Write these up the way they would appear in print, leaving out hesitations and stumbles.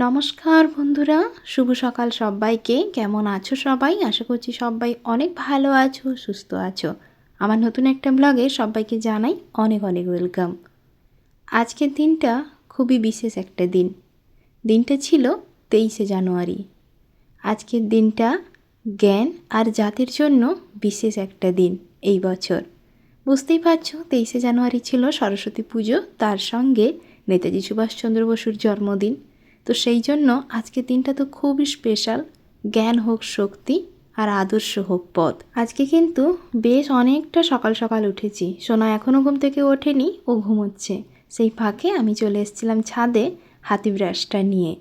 নমস্কার বন্ধুরা, শুভ সকাল সবাইকে। কেমন আছো সবাই? আশা করছি সবাই অনেক ভালো আছো, সুস্থ আছো। আমার নতুন একটা ব্লগে সবাইকে জানাই অনেক অনেক ওয়েলকাম। আজকের দিনটা খুবই বিশেষ একটা দিন। দিনটা ছিল 23শে জানুয়ারি। আজকের দিনটা জ্ঞান আর জাতির জন্য বিশেষ একটা দিন এই বছর। বুঝতেই পারছো, 23শে জানুয়ারি ছিল সরস্বতী পুজো, তার সঙ্গে নেতাজি সুভাষচন্দ্র বসুর জন্মদিন। তো সেই জন্য আজকের দিনটা তো খুবই স্পেশাল। জ্ঞান হোক শক্তি আর আদর্শ হোক পথ। আজকে কিন্তু বেশ অনেকটা সকাল সকাল উঠেছি। সোনা এখনও ঘুম থেকে ওঠেনি, ও ঘুমোচ্ছে। সেই ফাঁকে আমি চলে এসেছিলাম ছাদে হাতি ব্রাশটা নিয়ে।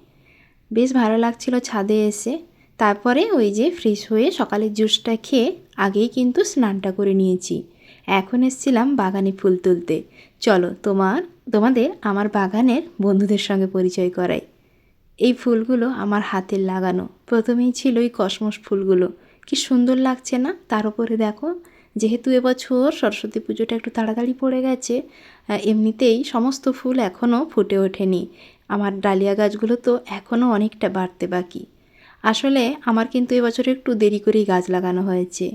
বেশ ভালো লাগছিল ছাদে এসে। তারপরে ওই যে ফ্রেশ হয়ে সকালের জুসটা খেয়ে আগেই কিন্তু স্নানটা করে নিয়েছি। এখন এসেছিলাম বাগানে ফুল তুলতে। চলো তোমাদের আমার বাগানের বন্ধুদের সঙ্গে পরিচয় করাই। এই ফুলগুলো আমার হাতের লাগানো। প্রথমেই ছিল ওই কসমস ফুলগুলো, কি সুন্দর লাগছে না? তার উপরে দেখো, যেহেতু এবছর সরস্বতী পুজোটা একটু তাড়াতাড়ি পড়ে গেছে, এমনিতেই সমস্ত ফুল এখনও ফুটে ওঠেনি। আমার ডালিয়া গাছগুলো তো এখনও অনেকটা বাড়তে বাকি। আসলে আমার কিন্তু এবছর একটু দেরি করেই গাছ লাগানো হয়েছে।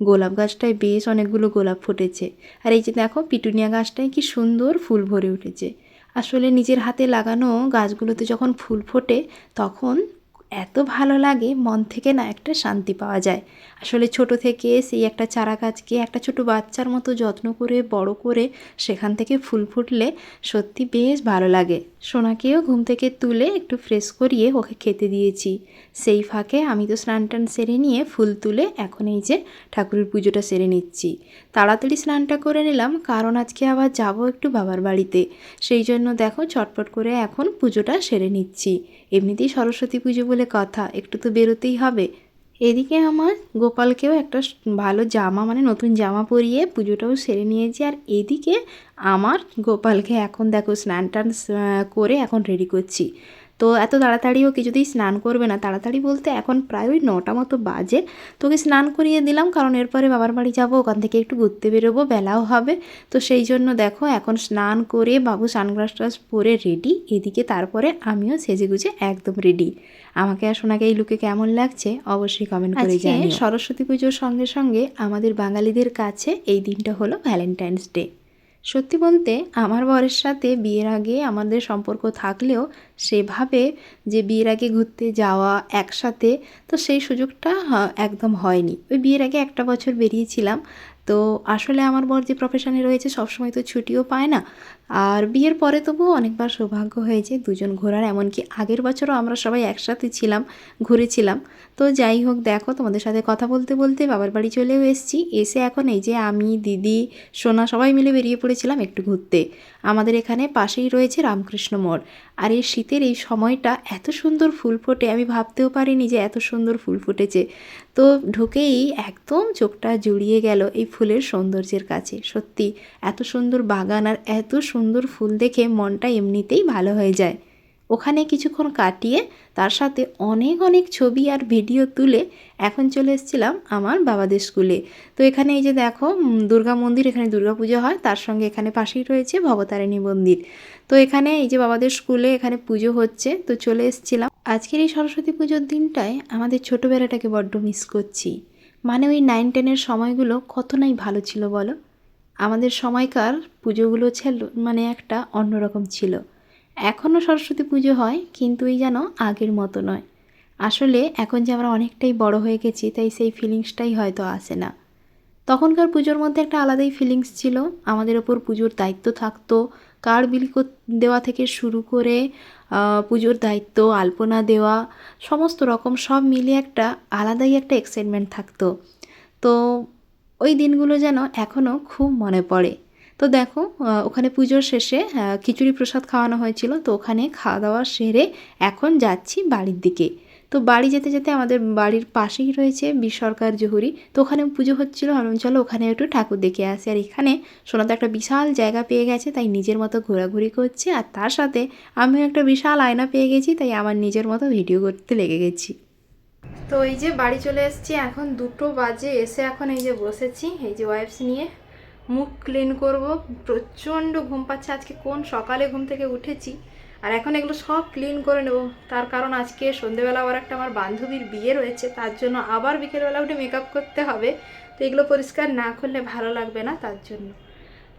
গোলাপ গাছটায় বেশ অনেকগুলো গোলাপ ফুটেছে, আর এই যে দেখো পিটুনিয়া গাছটায় কি সুন্দর ফুল ভরে উঠেছে। আসলে নিজের হাতে লাগানো গাছগুলোতে যখন ফুল ফোটে তখন এত ভালো লাগে, মন থেকে না একটা শান্তি পাওয়া যায়। আসলে ছোট থেকে সেই একটা চারা গাছকে একটা ছোট বাচ্চার মতো যত্ন করে বড় করে সেখান থেকে ফুল ফুটলে সত্যি বেশ ভালো লাগে। সোনাকেও ঘুম থেকে তুলে একটু ফ্রেশ করিয়ে ওকে খেতে দিয়েছি। সেই ফাঁকে আমি তো স্নান টান সেরে নিয়ে ফুল তুলে এখন এই যে ঠাকুরের পুজোটা সেরে নিচ্ছি। তাড়াতাড়ি স্নানটা করে নিলাম, কারণ আজকে আবার যাব একটু বাবার বাড়িতে। সেই জন্য দেখো চটপট করে এখন পুজোটা সেরে নিচ্ছি। এমনিতেই সরস্বতী পুজো বলে কথা, একটু তো বেরোতেই হবে। এদিকে আমার গোপালকেও একটা ভালো জামা, মানে নতুন জামা পরিয়ে পুজোটাও সেরে নিয়েছি। আর এদিকে আমার গোপালকে এখন দেখো স্নান টান করে এখন রেডি করছি। তো এত তাড়াতাড়ি ও কিছুতেই স্নান করবে না। তাড়াতাড়ি বলতে এখন প্রায় ওই 9টা মতো বাজে। তোকে স্নান করিয়ে দিলাম, কারণ এরপরে বাবার বাড়ি যাব, ওখান থেকে একটু ঘুরতে বেরোবো, বেলাও হবে। তো সেই জন্য দেখো এখন স্নান করে বাবু সানগ্লাস টাস পরে রেডি। এদিকে তারপরে আমিও সেজেগুজে একদম রেডি। আমাকে আর সোনাকে এই লুকে কেমন লাগছে অবশ্যই কমেন্ট করে জানিও। সরস্বতী পুজোর সঙ্গে সঙ্গে আমাদের বাঙালিদের কাছে এই দিনটা হলো ভ্যালেন্টাইন্স ডে। সত্যি বলতে আমার বরের সাথে বিয়ের আগে আমাদের সম্পর্ক থাকলেও সেভাবে যে বিয়ের আগে ঘুরতে যাওয়া একসাথে, তো সেই সুযোগটা একদম হয়নি। ওই বিয়ের আগে একটা বছর বেরিয়েছিলাম। তো আসলে আমার বর যে প্রফেশনে রয়েছে সবসময় তো ছুটিও পায় না। আর বিয়ের পরে তবুও অনেকবার সৌভাগ্য হয়েছে দুজন ঘোরার, এমনকি আগের বছরও আমরা সবাই একসাথে ছিলাম, ঘুরেছিলাম। তো যাই হোক, দেখো তোমাদের সাথে কথা বলতে বলতে বাবার বাড়ি চলেও এসেছি। এসে এখন এই যে আমি, দিদি, সোনা সবাই মিলে বেরিয়ে পড়েছিলাম একটু ঘুরতে। আমাদের এখানে পাশেই রয়েছে রামকৃষ্ণ মোড়। আর এই শীতের এই সময়টা এত সুন্দর ফুল ফোটে, আমি ভাবতেও পারিনি যে এত সুন্দর ফুল ফুটেছে। তো ঢুকেই একদম চোখটা জুড়িয়ে গেল এই ফুলের সৌন্দর্যের কাছে। সত্যি এত সুন্দর বাগান আর এত সুন্দর ফুল দেখে মনটা এমনিতেই ভালো হয়ে যায়। ওখানে কিছুক্ষণ কাটিয়ে তার সাথে অনেক অনেক ছবি আর ভিডিও তুলে এখন চলে এসেছিলাম আমার বাবাদের স্কুলে। তো এখানে এই যে দেখো দুর্গা মন্দির, এখানে দুর্গা পুজো হয়, তার সঙ্গে এখানে পাশেই রয়েছে ভবতারিণী মন্দির। তো এখানে এই যে বাবাদের স্কুলে এখানে পুজো হচ্ছে, তো চলে এসেছিলাম। আজকের এই সরস্বতী পুজোর দিনটায় আমাদের ছোটোবেলাটাকে বড্ড মিস করছি। মানে ওই 9-10-এর সময়গুলো কত নাই ভালো ছিল বলো। আমাদের সময়কার পুজোগুলো ছিল মানে একটা অন্যরকম ছিল। এখনও সরস্বতী পুজো হয়, কিন্তু এই যেন আগের মতো নয়। আসলে এখন যে আমরা অনেকটাই বড় হয়ে গেছি, তাই সেই ফিলিংসটাই হয়তো আসে না। তখনকার পুজোর মধ্যে একটা আলাদাই ফিলিংস ছিল। আমাদের ওপর পুজোর দায়িত্ব থাকতো, কার্ড বিলি দেওয়া থেকে শুরু করে পুজোর দায়িত্ব, আলপনা দেওয়া, সমস্ত রকম সব মিলিয়ে একটা আলাদাই একটা এক্সাইটমেন্ট থাকতো। তো ওই দিনগুলো যেন এখনও খুব মনে পড়ে। তো দেখো ওখানে পুজোর শেষে খিচুড়ি প্রসাদ খাওয়ানো হয়েছিল, তো ওখানে খাওয়া দাওয়া সেরে এখন যাচ্ছি বাড়ির দিকে। তো বাড়ি যেতে যেতে আমাদের বাড়ির পাশেই রয়েছে বিসরকার জহুরি, তো ওখানে পুজো হচ্ছিলো। ভাবলাম চলো ওখানে একটু ঠাকুর দেখে আসি। আর এখানে সোনা তো একটা বিশাল জায়গা পেয়ে গেছে, তাই নিজের মতো ঘোরাঘুরি করছে। আর তার সাথে আমিও একটা বিশাল আয়না পেয়ে গেছি, তাই আমার নিজের মতো ভিডিও করতে লেগে গেছি। তো এই যে বাড়ি চলে এসেছি, এখন 2টো বাজে। এসে এখন এই যে বসেছি, এই যে ওয়াইপস নিয়ে মুখ ক্লিন করব। প্রচণ্ড ঘুম পাচ্ছে, আজকে কোন সকালে ঘুম থেকে উঠেছি। আর এখন এগুলো সব ক্লিন করে নেব, তার কারণ আজকে সন্ধেবেলা আবার একটা আমার বান্ধবীর বিয়ে রয়েছে, তার জন্য আবার বিকেলবেলা উঠে মেকআপ করতে হবে। তো এগুলো পরিষ্কার না করলে ভালো লাগবে না, তার জন্য।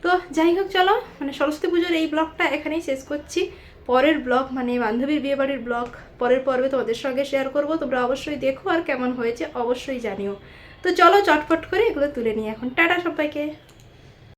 তো যাই হোক, চলো মানে সরস্বতী পুজোর এই ব্লগটা এখানেই শেষ করছি। পরের ব্লগ মানে বান্ধবীর বিয়ে বাড়ির ব্লগ পরের পর্বে তোমাদের সঙ্গে শেয়ার করব। তোমরা অবশ্যই দেখো আর কেমন হয়েছে অবশ্যই জানিও। তো চলো চটপট করে এগুলো তুলে নিই এখন। টাটা সবাইকে।